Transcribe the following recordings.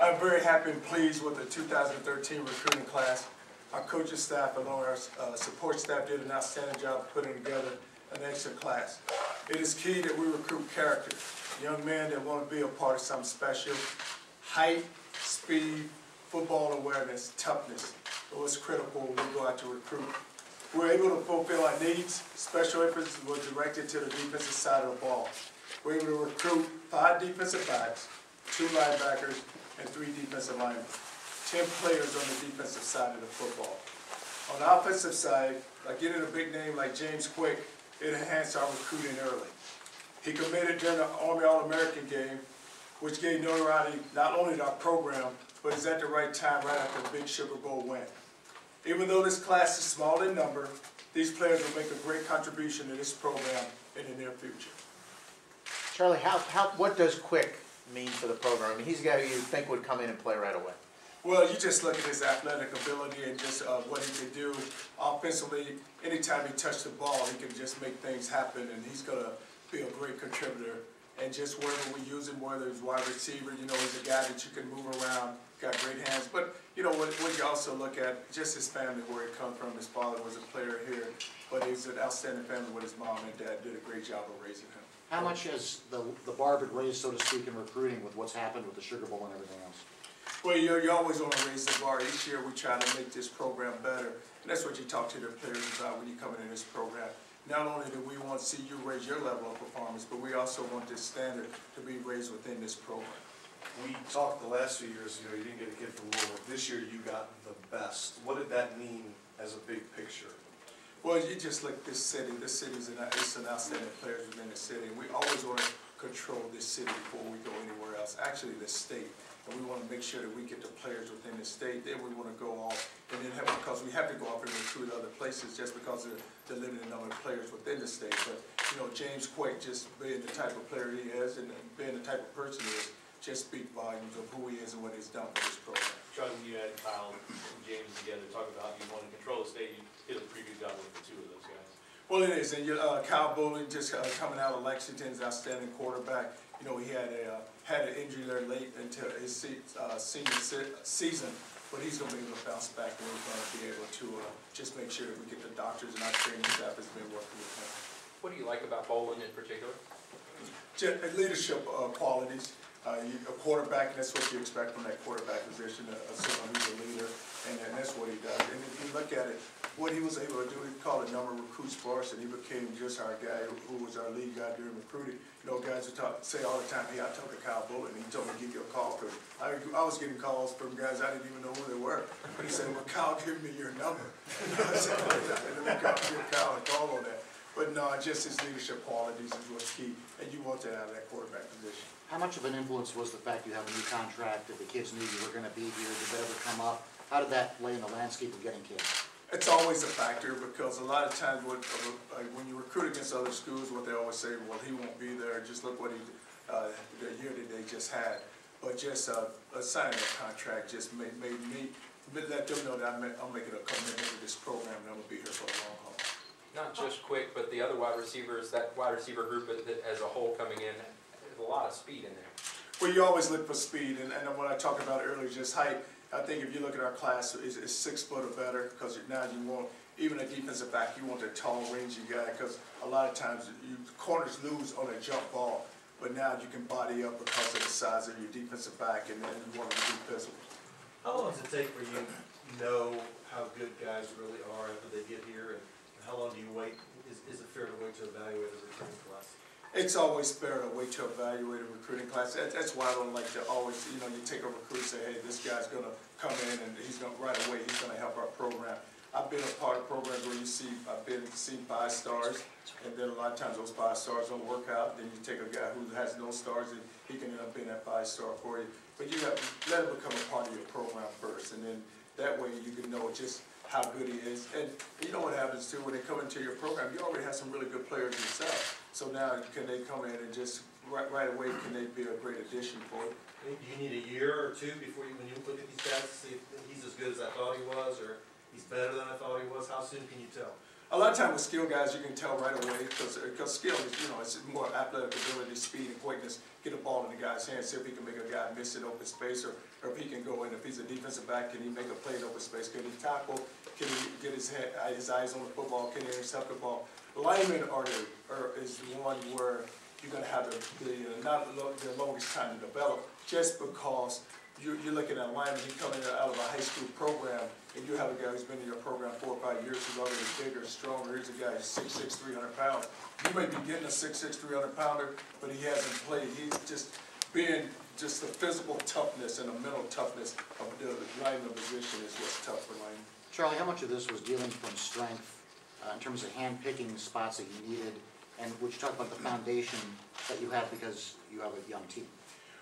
I'm very happy and pleased with the 2013 recruiting class. Our coaching staff along with our support staff did an outstanding job of putting together an excellent class. It is key that we recruit character, young men that want to be a part of something special. Height, speed, football awareness, toughness. It was critical when we go out to recruit. We were able to fulfill our needs. Special emphasis was directed to the defensive side of the ball. We were able to recruit 5 defensive backs, 2 linebackers, and 3 defensive linemen. 10 players on the defensive side of the football. On the offensive side, by getting a big name like James Quick, it enhanced our recruiting early. He committed during the Army All-American game, which gave notoriety not only to our program, but is at the right time right after the big Sugar Bowl win. Even though this class is small in number, these players will make a great contribution to this program in the near future. Charlie, what does Quick mean for the program? I mean, he's a guy who you think would come in and play right away. Well, you just look at his athletic ability and just what he can do offensively. Anytime he touches the ball, he can just make things happen, and he's going to be a great contributor. And just wherever we use him, whether it's wide receiver, you know, he's a guy that you can move around, got great hands. But, you know, when you also look at just his family, where he comes from, his father was a player here, but he's an outstanding family with his mom and dad, did a great job of raising him. How much has the bar been raised, so to speak, in recruiting with what's happened with the Sugar Bowl and everything else? Well, you always want to raise the bar. Each year we try to make this program better. And that's what you talk to the players about when you come into this program. Not only do we want to see you raise your level of performance, but we also want this standard to be raised within this program. We talked the last few years, you know, you didn't get a kid from Louisville. This year you got the best. What did that mean as a big picture? Well, you just look at this city. This city is an outstanding players within the city. We always want to control this city before we go anywhere else. Actually, the state. And we want to make sure that we get the players within the state. Then we want to go off, and then because we have to go off and recruit other places just because of the limited number of players within the state. But you know, James Quick, just being the type of player he is and being the type of person he is, just speak volumes of who he is and what he's done for this program. Charlie, when you had Kyle and James together, talk about you want to control the state. You did a pretty good job with the 2 of those guys. Well, it is, and Kyle Bowling just coming out of Lexington, is outstanding quarterback. You know, he had an injury there late into his senior season, but he's going to be able to bounce back, and we're going to be able to just make sure that we get the doctors and our training staff has been working with him. What do you like about Bowling in particular? Leadership qualities. A quarterback, and that's what you expect from that quarterback position, someone who's a leader, and that's what he does. And if you look at it, what he was able to do, he called a number of recruits for us, and he became just our guy who was our lead guy during recruiting. You know, guys who say all the time, hey, I talked to Kyle Bullen, and he told me to give you a call, because I was getting calls from guys I didn't even know who they were. But he said, well, Kyle, give me your number. I said, and then we give Kyle a call on that. But no, just his leadership qualities is what's key, and you want to have that quarterback position. How much of an influence was the fact you have a new contract, that the kids knew you were going to be here, did that ever come up? How did that lay in the landscape of getting kids? It's always a factor, because a lot of times when you recruit against other schools, what they always say, well, he won't be there, just look what the year that they just had. But just signing a contract just made me let them know that I'm making a commitment to this program, and I'm going to be here for the long haul. Not just Quick, but the other wide receivers, that wide receiver group as a whole coming in, there's a lot of speed in there. Well, you always look for speed, and what I talked about earlier, just height. I think if you look at our class, it's 6 foot or better, because now you want, even a defensive back, you want a tall, rangy guy, because a lot of times corners lose on a jump ball, but now you can body up because of the size of your defensive back, and then you want them to be physical. How long does it take for you to know how good guys really are after they get here, and how long do you wait? Is it fair to wait to evaluate a recruiting class? It's always fair to wait to evaluate a recruiting class. That's why I don't like to always, you know, you take a recruit and say, hey, this guy's going to come in and he's going to, right away, he's going to help our program. I've been a part of programs where I've seen 5 stars, and then a lot of times those 5 stars don't work out. Then you take a guy who has no stars, and he can end up being that 5-star for you. But you have to let him become a part of your program first, and then that way you can know just how good he is. And you know what happens too, when they come into your program, you already have some really good players yourself. So now can they come in and just right away, can they be a great addition for you? Do you need a year or 2 before when you look at these guys to see if he's as good as I thought he was, or he's better than I thought he was? How soon can you tell? A lot of times with skill guys, you can tell right away because skill is, it's more athletic ability, speed, and quickness. Get a ball in the guy's hand, see if he can make a guy miss in open space, or if he can go in. If he's a defensive back, can he make a play in open space? Can he tackle? Can he get his eyes on the football? Can he intercept the ball? Linemen is one where you're going to have the longest time to develop, just because you're looking at a lineman, he's coming out of a high school program, and you have a guy who's been in your program 4 or 5 years, who's already bigger, stronger. Here's a guy who's 6'6", 300 pounds. You may be getting a 6'6", 300 pounder, but he hasn't played. He's just being the physical toughness and the mental toughness of the lineman position is what's tough for linemen. Charlie, how much of this was dealing from strength in terms of hand-picking spots that you needed? And would you talk about the foundation that you have because you have a young team?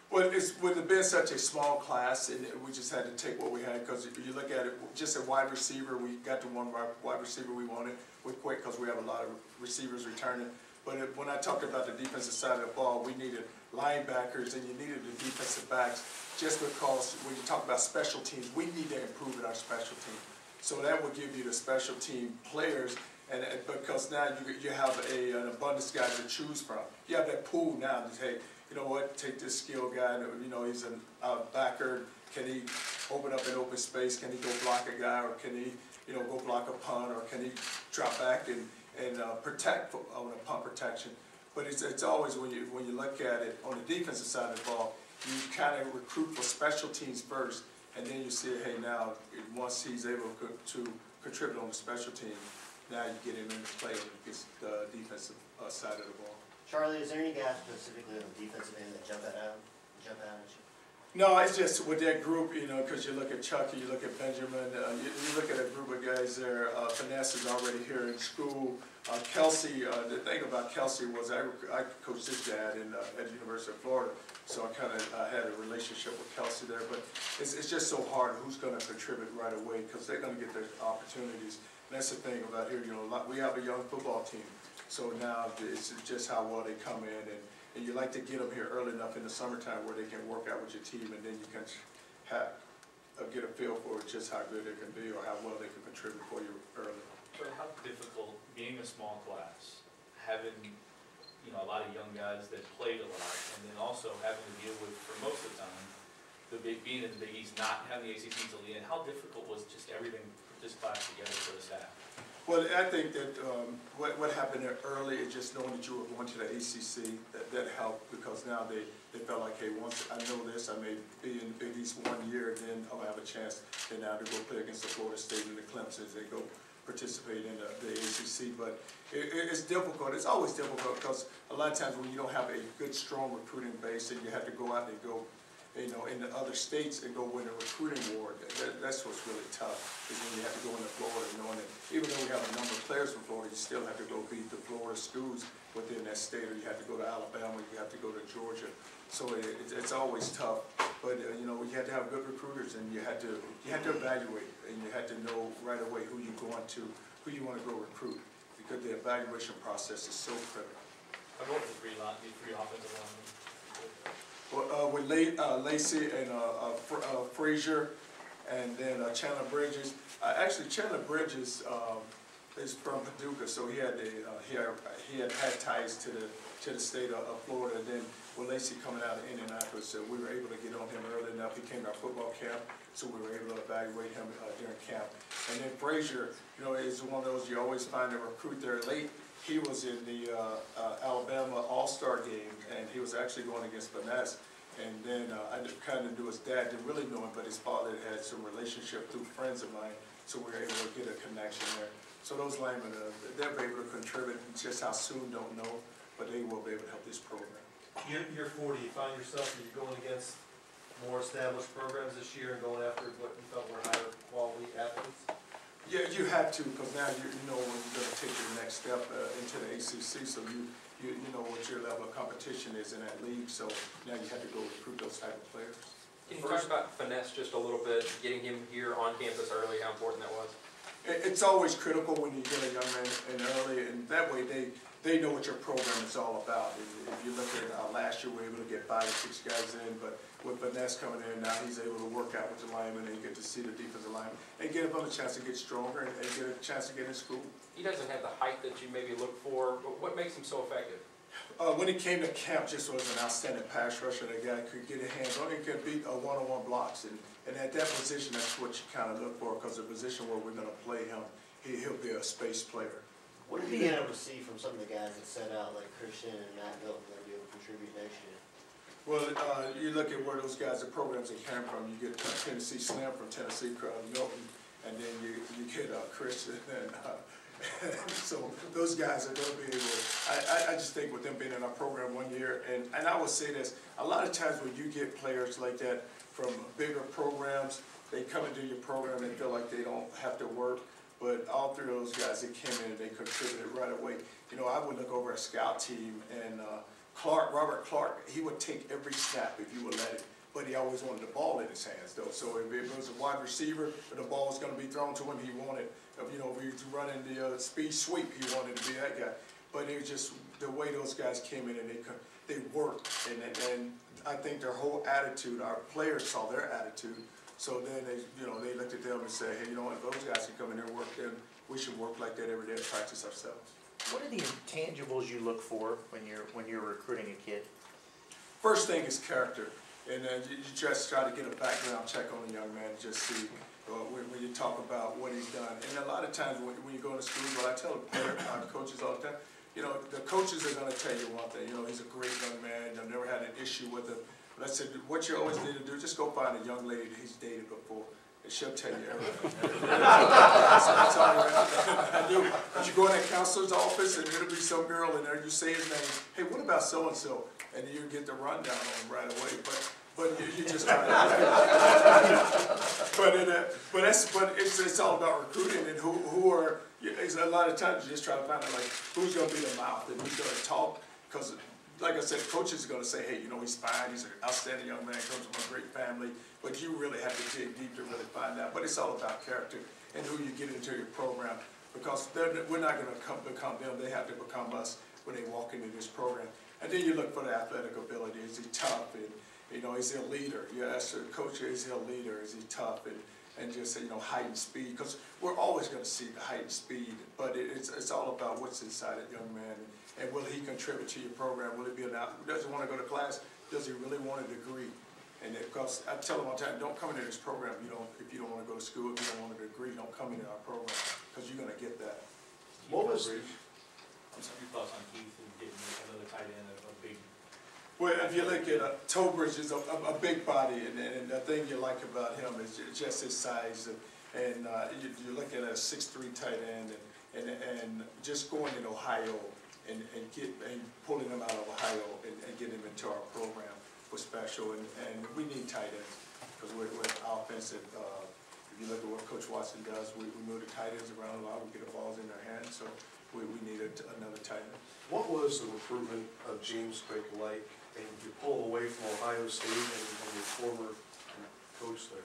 Well, with it being such a small class, and we just had to take what we had, because if you look at it, just a wide receiver, we got to one wide receiver we wanted. We quit because we have a lot of receivers returning. But when I talked about the defensive side of the ball, we needed linebackers and you needed the defensive backs, just because when you talk about special teams, we need to improve in our special team. So that will give you the special team players, and because now you have an abundance of guys to choose from. You have that pool now to say, you know what, take this skilled guy, he's a backer, can he open up an open space, can he go block a guy, or can he, go block a punt, or can he drop back and protect on a punt protection. But it's always, when you look at it on the defensive side of the ball, you kind of recruit for special teams first, and then you see, hey, now, once he's able to contribute on the special team, now you get him into play against the defensive side of the ball. Charlie, is there any guys specifically on the defensive end that jump out at you? No, it's just with that group, because you look at Chucky, you look at Benjamin, you look at a group of guys there. Finesse is already here in school. Kelsey, the thing about Kelsey was I coached his dad at the University of Florida, so I kind of had a relationship with Kelsey there. But it's just so hard who's going to contribute right away, because they're going to get their opportunities. And that's the thing about here, we have a young football team. So now it's just how well they come in, and you like to get them here early enough in the summertime where they can work out with your team, and then you can get a feel for just how good they can be or how well they can contribute for you early. So how difficult, being a small class, having a lot of young guys that played a lot, and then also having to deal with, for most of the time, being in the Big East, not having the ACC until the end, how difficult was just everything put this class together for the staff? Well, I think that what happened there early is just knowing that you were going to the ACC, that helped, because now they felt like, hey, once I know this, I may be in the Big East 1 year, then I'll have a chance then now to go play against the Florida State and the Clemsons. They go participate in the ACC, but it's difficult. It's always difficult because a lot of times when you don't have a good, strong recruiting base and you have to go out and go in the other states and go win a recruiting award, that's what's really tough, is when you have to go into Florida knowing that even though we have a number of players from Florida, you still have to go beat the Florida schools within that state, or you have to go to Alabama, you have to go to Georgia. So it's always tough, but you had to have good recruiters, and you had to evaluate, and you had to know right away who you want to go recruit, because the evaluation process is so critical. How about the three offensive linemen? With Lacey and Frazier, and then Chandler Bridges. Actually, Chandler Bridges is from Paducah, so he had ties to the state of Florida. And then with Lacey coming out of Indianapolis, we were able to get on him early enough. He came to our football camp, so we were able to evaluate him during camp. And then Frazier, is one of those you always find a recruit there late. He was in the Alabama All-Star game, and he was actually going against Finesse. And then I kind of knew his dad, didn't really know him, but his father had some relationship through friends of mine, so we were able to get a connection there. So those linemen, they'll be able to contribute. Just how soon, don't know, but they will be able to help this program. Year 40, you find yourself, are you going against more established programs this year and going after what you felt were higher quality athletes? Yeah, you have to, because now you know when you're going to take your next step into the ACC, so you know what your level of competition is in that league, so now you have to go recruit those type of players. Can you talk about Finesse just a little bit, getting him here on campus early, how important that was? It's always critical when you get a young man in early, and that way they know what your program is all about. If you look at last year, we were able to get 5 or 6 guys in, but with Vanessa coming in, now he's able to work out with the linemen and get to see the defensive linemen and give him a chance to get stronger and get a chance to get in school. He doesn't have the height that you maybe look for, but what makes him so effective? When he came to camp, just was an outstanding pass rusher. That guy could get his hands on it, could beat one-on-one blocks. And at that position, that's what you kind of look for, because the position where we're going to play him, he'll be a space player. What have you been able to see from some of the guys that set out, like Christian and Matt Milton, that will be able to contribute next year? Well, you look at where those guys, the programs they came from. You get Tennessee Slim from Tennessee, Milton, and then you get Christian. And so those guys are going to be able, I just think with them being in our program 1 year, and I would say this, a lot of times when you get players like that from bigger programs, they come into your program and feel like they don't have to work. But all three of those guys, they came in and they contributed right away. You know, I would look over a scout team, and Robert Clark, he would take every snap if you would let him. But he always wanted the ball in his hands, though. So if it was a wide receiver, and the ball was going to be thrown to him, he wanted, you know, if he was running the speed sweep, he wanted to be that guy. But it was just the way those guys came in and they worked. And I think their whole attitude, our players saw their attitude. So then they looked at them and said, hey, you know what, if those guys can come in there and work, then we should work like that every day and practice ourselves. What are the intangibles you look for when you're recruiting a kid? First thing is character, and then you just try to get a background check on a young man, just see when you talk about what he's done. And a lot of times when you go to school, what I tell the coaches all the time, you know, the coaches are going to tell you one thing. You know, he's a great young man. I've never had an issue with him. But I said, what you always need to do, just go find a young lady that he's dated before, and she'll tell you everything. That's all I do. But you go in that counselor's office, and it'll be some girl in there. You say his name. Hey, what about so and so? And you get the rundown on him right away. But you just try to. But it's all about recruiting and who are. It's a lot of times you just try to find out like who's going to be the mouth and who's going to talk, because. Like I said, coaches are going to say, hey, you know, he's fine, he's an outstanding young man, comes from a great family, but you really have to dig deep to really find out. But it's all about character and who you get into your program, because we're not going to become them, they have to become us when they walk into this program. And then you look for the athletic ability. Is he tough? And, you know, is he a leader? You ask the coach, is he a leader? Is he tough? And just, you know, height and speed, because we're always going to see the height and speed, but it's all about what's inside that young man. And will he contribute to your program? Will he be does he want to go to class? Does he really want a degree? And because I tell him all the time, don't come into this program if you don't want to go to school, if you don't want a degree, don't come into our program, because you're going to get that. What was your thoughts on Keith and getting another tight end, a big? Well, if you look at Tobridge is a big body, and the thing you like about him is just his size, and you look at a 6'3" tight end, and just going in Ohio. And pulling them out of Ohio and getting them into our program was special, and we need tight ends because we're offensive. If you look at what Coach Watson does, we move the tight ends around a lot. We get the balls in their hands, so we needed another tight end. What was the recruitment of James Quick like? And you pull away from Ohio State and your former coach there.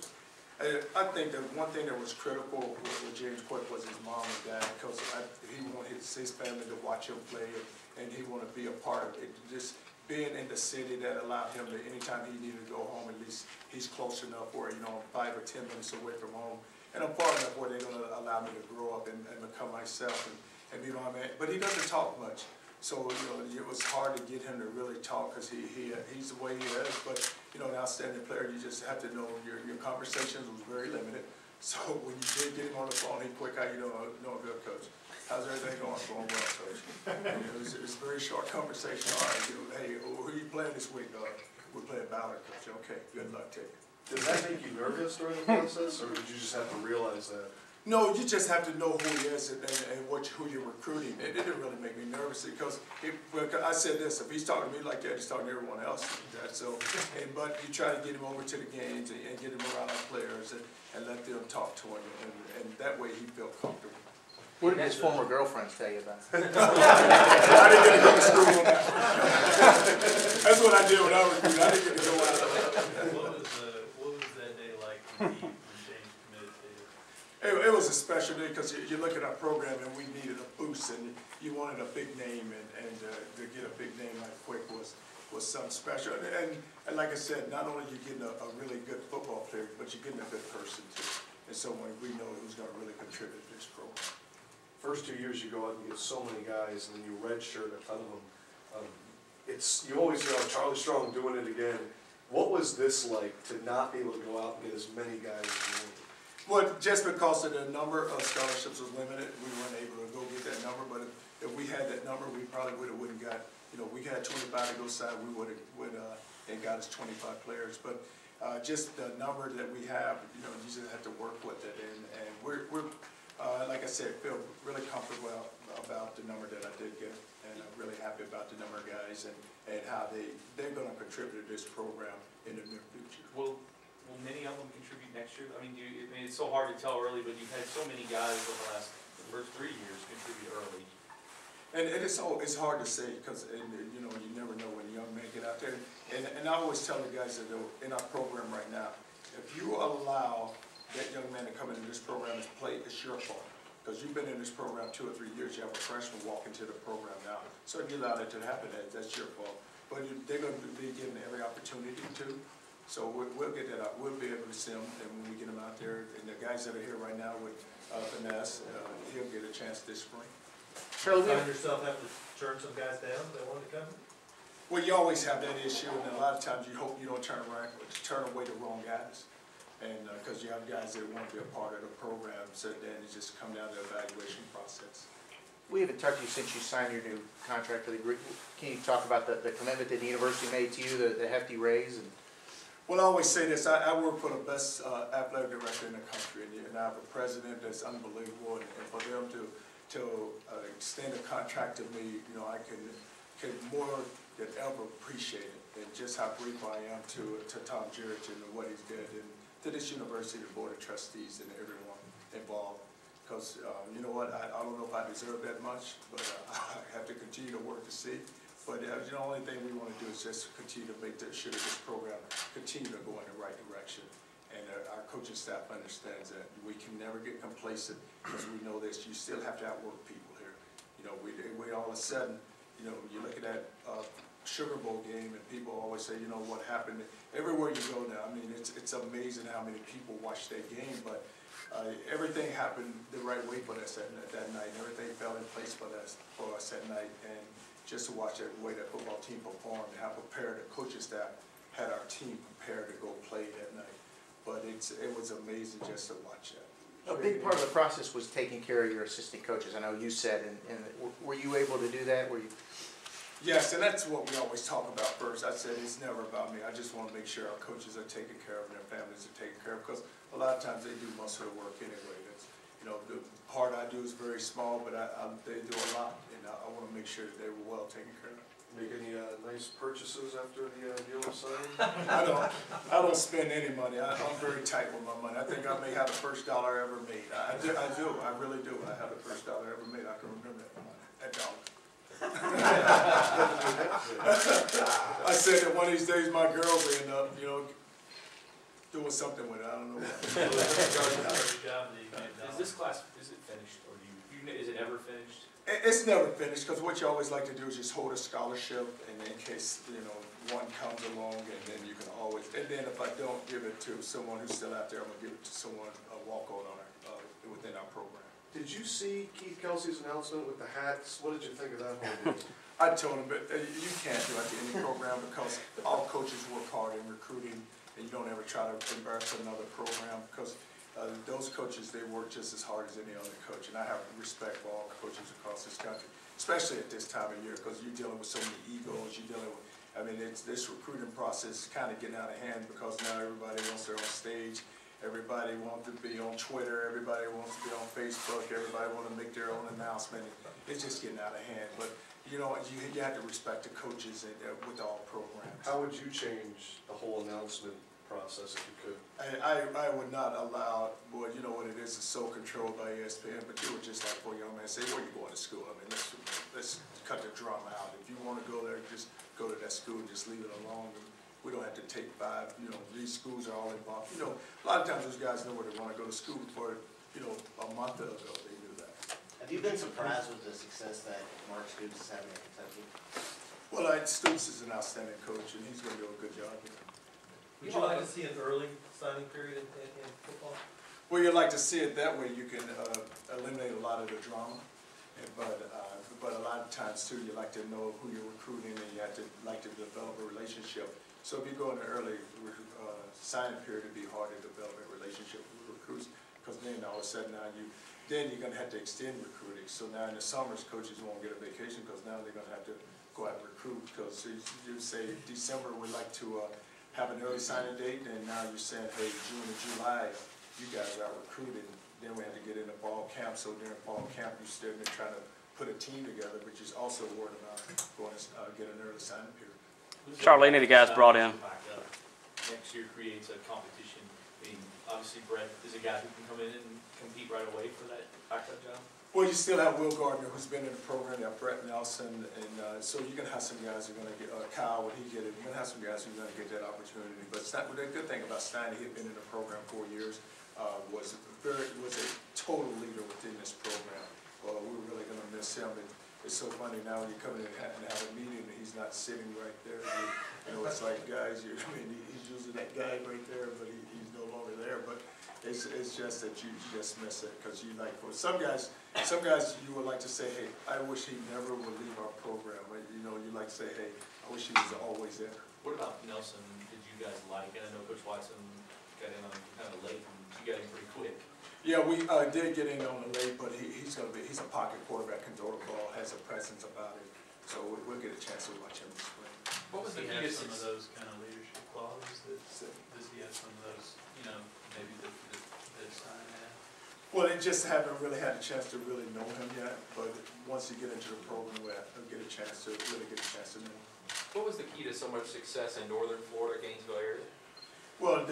I think that one thing that was critical with James Quick was his mom and dad, because he wanted his family to watch him play, and he wanted to be a part of it. Just being in the city that allowed him to, anytime he needed to go home, at least he's close enough where, you know, 5 or 10 minutes away from home. And I'm far enough where they're going to allow me to grow up and become myself and be my man. But he doesn't talk much. So, you know, it was hard to get him to really talk because he's the way he is. But, you know, an outstanding player, you just have to know your conversations was very limited. So when you did get him on the phone, he quick, how you know a good coach? How's everything going? Going well, coach. And it was a very short conversation. All right, hey, who are you playing this week? We're playing Ballard, coach. Okay, good luck to you. Did that make you nervous during the process, or did you just have to realize that? No, you just have to know who he is and who you're recruiting. It didn't really make me nervous because I said this: if he's talking to me like that, he's talking to everyone else. But you try to get him over to the games and get him around our players and let them talk to him, and that way he felt comfortable. What did his former girlfriends tell you about? I didn't get to go to school on that. That's what I did when I recruited. I didn't get to go out. What was that day like when James committed to you? It was a special day because you look at our program and we needed a boost, and you wanted a big name, and to get a big name like Quick was was something special. And like I said, not only you getting a really good football player, but you're getting a good person too. And someone we know who's gonna really contribute to this program. First 2 years you go out and you get so many guys, and then you redshirt a ton of them. You always hear, oh, Charlie Strong doing it again. What was this like to not be able to go out and get as many guys as you wanted? Well, just because of the number of scholarships was limited, we weren't able to go get that number, but if we had that number, we probably wouldn't got, we had 25 to go side, we would and got us 25 players, but just the number that we have, you just have to work with it, and we're like I said, feel really comfortable about the number that I did get, and I'm really happy about the number of guys and how they're gonna contribute to this program in the near future. Will many of them contribute next year? I mean, it's so hard to tell early, but you've had so many guys over the first 3 years contribute early. And it's hard to say because you never know when young men get out there. And I always tell the guys that are in our program right now, if you allow that young man to come into this program and play, it's your fault. Because you've been in this program 2 or 3 years, you have a freshman walk into the program now. So if you allow that to happen, that's your fault. But they're going to be given every opportunity to. So we'll get that out. We'll be able to see them, and when we get them out there, and the guys that are here right now with Finesse, he'll get a chance this spring. You find yourself having to turn some guys down that want to come? Well, you always have that issue, and a lot of times you hope you don't turn away the wrong guys. And because you have guys that want to be a part of the program, so then it just come down to the evaluation process. We haven't talked to you since you signed your new contract for the group. Can you talk about the commitment that the university made to you, the hefty raise? Well, I always say this, I work for the best athletic director in the country, and I have a president that's unbelievable, and for them to extend a contract to me, I can more than ever appreciate it, and just how grateful I am to Tom Jurich and what he's did, and to this university, the board of trustees, and everyone involved. Because you know what, I don't know if I deserve that much, but I have to continue to work to see. But the only thing we want to do is just continue to make sure that this program continue to go in the right direction. And our coaching staff understands that we can never get complacent because we know this. You still have to outwork people here. We all of a sudden, you look at that Sugar Bowl game and people always say, what happened? Everywhere you go now, I mean, it's amazing how many people watch that game, but everything happened the right way for us that night. Everything fell in place for us that night. And just to watch the way that football team performed and how prepared the coaching staff had our team prepared to go play that night. But it was amazing just to watch that. A big part of the process was taking care of your assistant coaches. I know you said, and were you able to do that? Yes, and that's what we always talk about first. I said it's never about me. I just want to make sure our coaches are taken care of and their families are taken care of because a lot of times they do most of the work anyway. The part I do is very small, but they do a lot, and I want to make sure that they were well taken care of. Make any nice purchases after the deal was signed? I don't spend any money. I'm very tight with my money. I think I may have the first dollar ever made. I do. I really do. I have the first dollar ever made. I can remember that dollar. I said that one of these days my girls will end up, doing something with it. I don't know what. Is this class, is it finished, or is it ever finished? It's never finished, because what you always like to do is just hold a scholarship, and in case, one comes along, and then you can always, and then if I don't give it to someone who's still out there, I'm gonna give it to someone, a walk-on within our program. Did you see Keith Kelsey's announcement with the hats? What did you think of that whole deal? I told him, but you can't do it to any program because all coaches work hard in recruiting, and you don't ever try to embarrass another program because those coaches, they work just as hard as any other coach, and I have respect for all coaches across this country, especially at this time of year because you're dealing with so many egos. You're dealing with, this recruiting process is kind of getting out of hand because now everybody wants their own stage. Everybody wants to be on Twitter. Everybody wants to be on Facebook. Everybody wants to make their own announcement. It's just getting out of hand. But you have to respect the coaches with all programs. How would you change the whole announcement process if you could? I would not allow. Boy, you know what it is. It's so controlled by ESPN. But you would just like for a young man say, "Where you going to school?" Let's cut the drama out. If you want to go there, just go to that school and just leave it alone. We don't have to take 5, these schools are all involved. A lot of times those guys know where they want to go to school before, a month ago they knew that. Have you been surprised with the success that Mark Stoops is having in Kentucky? Well, Stoops is an outstanding coach, and he's gonna do a good job here. Would you like to see an early signing period in football? Well, you'd like to see it that way, you can eliminate a lot of the drama, but a lot of times too, you like to know who you're recruiting, and you like to develop a relationship. So if you go in the early signing period, it'd be hard to develop a relationship with recruits, because then all of a sudden now then you're gonna have to extend recruiting. So now in the summers, coaches won't get a vacation, because now they're gonna have to go out and recruit, because you say December, we'd like to have an early signing date, and now you're saying, hey, June and July, you guys are recruiting. Then we have to get into fall camp, so during fall camp, you're still trying to put a team together, which is also worried about going to get an early signing period. Charlie, any of the guys brought in. Next year creates a competition. I mean, obviously Brett is a guy who can come in and compete right away for that backup job. Well, you still have Will Gardner, who's been in the program. You have Brett Nelson, and so you're gonna have some guys who are gonna get Kyle when he get it. You're gonna have some guys who are gonna get that opportunity. But the good thing about Steiner, he'd been in the program 4 years, was a total leader within this program. We're really gonna miss him. It's so funny now when you come in and have a meeting, and he's not sitting right there. You know, it's like guys. I mean, he's usually that guy right there, but he's no longer there. But it's just that you just miss it, because you like, for some guys you would like to say, hey, I wish he never would leave our program. But, you know, you like to say, hey, I wish he was always there. What about Nelson? Did you guys like? And I know Coach Watson got in on kind of late, and you got in pretty quick. Yeah, we did get in on the late, but he's a pocket quarterback, can throw the ball, has a presence about it. So we'll get a chance to watch him this spring. What was the Does he key have to some of success? those kind of leadership qualities that, does he have some of those, you know, maybe that Stein had? Well, they just haven't really had a chance to really know him yet, but once you get into the program, we'll get a chance to know him. What was the key to so much success in northern Florida, Gainesville area? Well,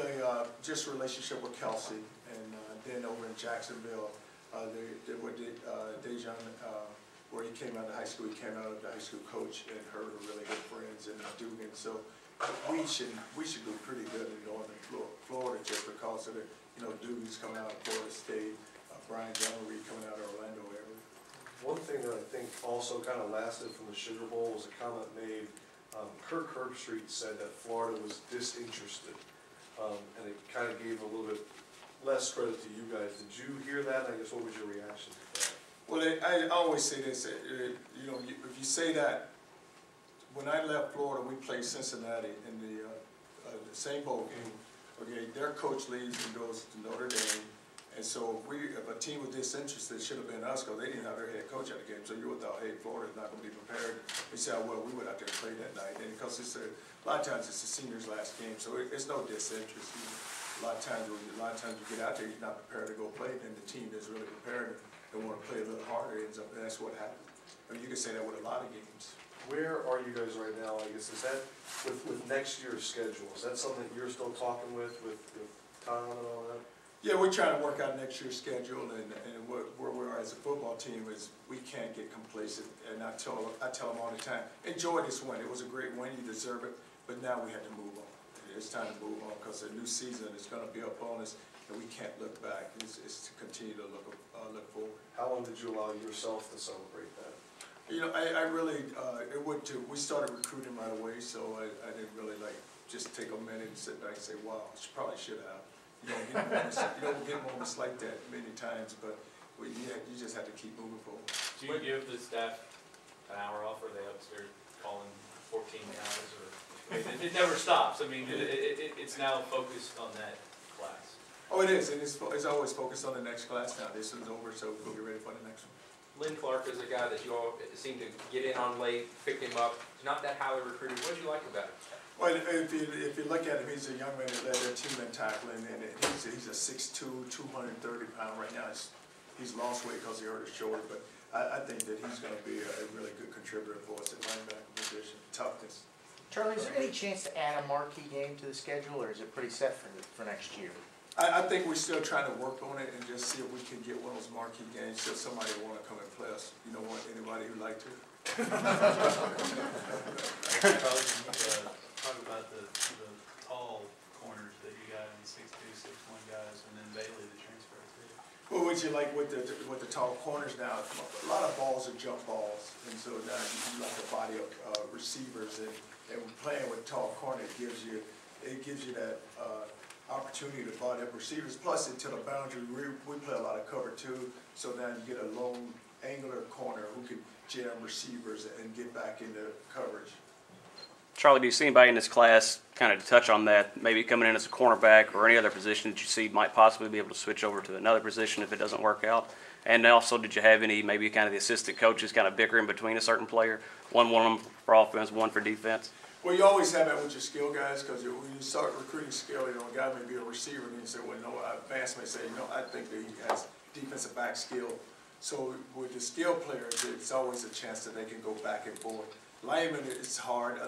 just relationship with Kelsey, and then over in Jacksonville, with Dejan, where he came out of high school, he came out of the high school coach, and her were really good friends, and Dugan. So we should do pretty good in northern Florida just because of the, you know, Dugan's coming out of Florida State, Brian Jonery coming out of Orlando area. One thing that I think also kind of lasted from the Sugar Bowl was a comment made. Kirk Herbstreit said that Florida was disinterested, and it kind of gave a little bit less credit to you guys. Did you hear that? I guess what was your reaction to that? Well, I always say this, you know, if you say that, when I left Florida, we played Cincinnati in the same bowl game. Okay, their coach leaves and goes to Notre Dame. And so if a team was disinterested, it should have been us, because they didn't have their head coach at the game. So you would thought, hey, Florida's not going to be prepared. They said, well, we went out there and played that night. And because a lot of times it's the seniors' last game, so it's no disinterest. A lot of times you get out there, you're not prepared to go play, then the team that's really prepared and want to play a little harder ends up, and that's what happened. I mean, you can say that with a lot of games. Where are you guys right now? I guess, is that with next year's schedule? Is that something that you're still talking with Tom and all that? Yeah, we're trying to work out next year's schedule, and where we are as a football team is we can't get complacent. And I tell them all the time, enjoy this win. It was a great win, you deserve it, but now we have to move on. It's time to move on, because the new season is going to be up on us, and we can't look back. It's to continue to look forward. How long did you allow yourself to celebrate that? You know, I really, it would too. We started recruiting right away, so I didn't really just take a minute and sit back and say, wow, probably should have. You don't get moments like that many times, but you just have to keep moving forward. Do you give the staff an hour off, or are they upstairs calling 14 hours? Or, I mean, it never stops. I mean, it's now focused on that class. Oh, it is, and it's always focused on the next class now. This one's over, so we'll get ready for the next one. Lynn Clark is a guy that you all seem to get in on late, picked him up. Not that highly recruited. What did you like about him? Well, if you look at him, he's a young man that led their team in tackling, and he's a 6'2", 230-pound right now. He's lost weight because he hurt his shoulder, but I think that he's going to be a really good contributor for us at linebacker position. Toughness. Charlie, is there any chance to add a marquee game to the schedule, or is it pretty set for next year? I think we're still trying to work on it and just see if we can get one of those marquee games so somebody want to come and play us. You know what? Anybody who'd like to? Charlie, can you talk about the tall corners that you got in 6'2", 6'1" guys, and then Bailey, the transfer too? Well, what you like with the tall corners now, a lot of balls are jump balls, and so now you like the body of receivers, and playing with tall corner, it gives you that opportunity to body up receivers. Plus, into the boundary, we play a lot of cover too, so now you get a long angular corner who can jam receivers and get back into coverage. Charlie, do you see anybody in this class, kind of to touch on that, maybe coming in as a cornerback or any other position that you see might possibly be able to switch over to another position if it doesn't work out? And also, did you have any, maybe kind of the assistant coaches kind of bickering between a certain player, one for offense, one for defense? Well, you always have that with your skill guys, because when you start recruiting skill, a guy may be a receiver, and you say, well, no, Vance may say, I think that he has defensive back skill. So with the skill players, it's always a chance that they can go back and forth. Lineman, it's hard.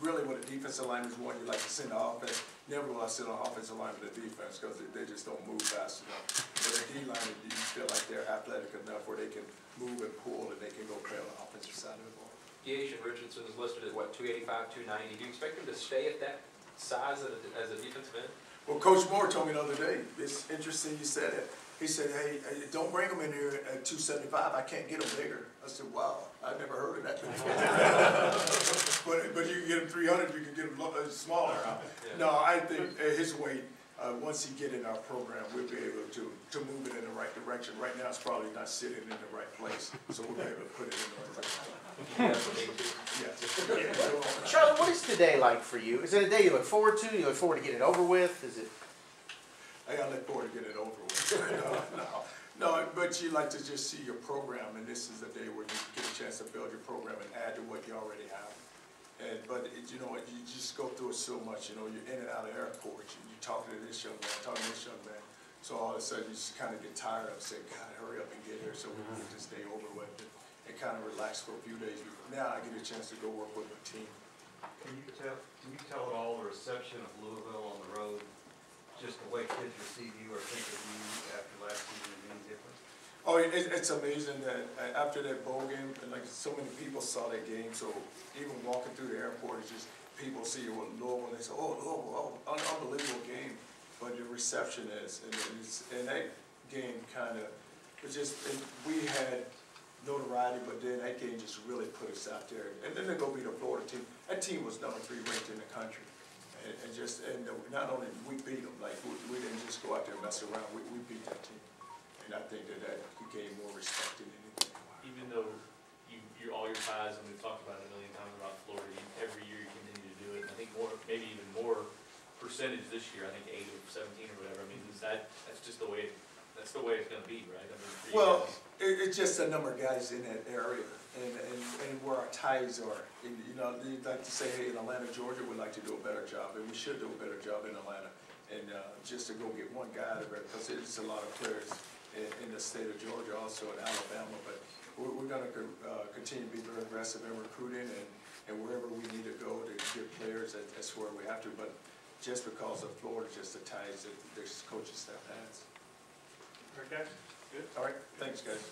Really, with a defensive lineman is one you like to send to offense. Never will I send an offensive lineman to defense, because they just don't move fast enough. But a D lineman, you feel like they're athletic enough where they can move and pull, and they can go play on the offensive side of the ball. Gage and Richardson is listed at what, 285, 290. Do you expect him to stay at that size as a defensive end? Well, Coach Moore told me the other day, it's interesting you said it. He said, hey, don't bring him in here at 275. I can't get him bigger. I said, wow, I never heard of that before. but you can get him 300, you can get him smaller. Yeah. No, I think his weight, once he get in our program, we'll be able to move it in the right direction. Right now, it's probably not sitting in the right place, so we'll be able to put it in the right direction. Yeah. Charlie, what is today like for you? Is it a day you look forward to? You look forward to getting it over with? Is it? I look forward to get it over with. No, but you like to just see your program, and this is a day where you get a chance to build your program and add to what you already have. But you know what, you just go through it so much. You're in and out of airports, and you're talking to this young man, talking to this young man. So all of a sudden, you just kind of get tired of saying, God, hurry up and get here so we can get this day over with and kind of relax for a few days. Now I get a chance to go work with my team. Can you tell at all the reception of Louisville on the road, just the way kids receive you or think of you after last season is any different? Oh, it's amazing that after that bowl game, and like so many people saw that game, so even walking through the airport, it's just people see you with Louisville, and they say, oh, Louisville, oh, unbelievable game. But the reception is, and that game kind of, we had notoriety, but then that game just really put us out there. And then they go beat a Florida team. That team was #3 ranked in the country. And not only we beat them, like we didn't just go out there and mess around, we beat that team. And I think that gained more respect than anything. Even though all your ties, and we've talked about it a million times about Florida, every year you continue to do it, and I think more, maybe even more percentage this year, I think 8 of 17 or whatever. I mean, that's just the way it's gonna be, right? I mean, well, it's just a number of guys in that area, and where our ties are. And, you'd like to say, hey, in Atlanta, Georgia, we'd like to do a better job, and we should do a better job in Atlanta. And just to go get one guy out of it, because it's a lot of players in the state of Georgia, also in Alabama. But we're going to continue to be very aggressive in recruiting, and wherever we need to go to get players, that's where we have to. But just because of Florida, just the ties that this coaching staff has. All right, guys, good. All right, thanks, guys.